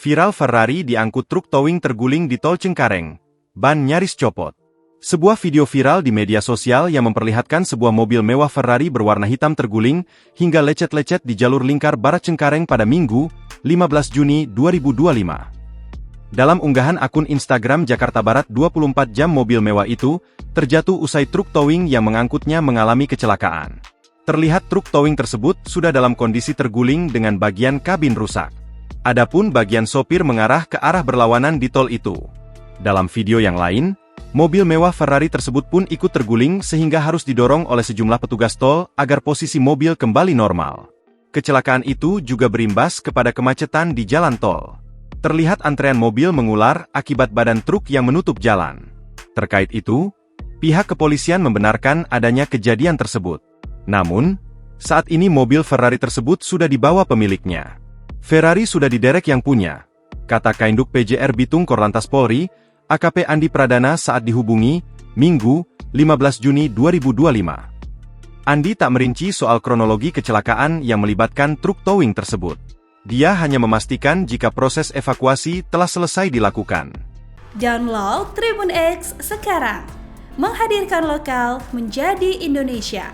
Viral Ferrari diangkut truk towing terguling di Tol Cengkareng. Ban nyaris copot. Sebuah video viral di media sosial yang memperlihatkan sebuah mobil mewah Ferrari berwarna hitam terguling hingga lecet-lecet di jalur lingkar barat Cengkareng pada Minggu, 15 Juni 2025. Dalam unggahan akun Instagram Jakarta Barat 24 jam mobil mewah itu, terjatuh usai truk towing yang mengangkutnya mengalami kecelakaan. Terlihat truk towing tersebut sudah dalam kondisi terguling dengan bagian kabin rusak. Adapun bagian sopir mengarah ke arah berlawanan di tol itu. Dalam video yang lain, mobil mewah Ferrari tersebut pun ikut terguling sehingga harus didorong oleh sejumlah petugas tol agar posisi mobil kembali normal. Kecelakaan itu juga berimbas kepada kemacetan di jalan tol. Terlihat antrean mobil mengular akibat badan truk yang menutup jalan. Terkait itu, pihak kepolisian membenarkan adanya kejadian tersebut. Namun, saat ini mobil Ferrari tersebut sudah dibawa pemiliknya. Ferrari sudah diderek yang punya, kata Kainduk PJR Bitung Korlantas Polri, AKP Andi Pradana saat dihubungi, Minggu, 15 Juni 2025. Andi tak merinci soal kronologi kecelakaan yang melibatkan truk towing tersebut. Dia hanya memastikan jika proses evakuasi telah selesai dilakukan. Download Tribun X sekarang, menghadirkan lokal menjadi Indonesia.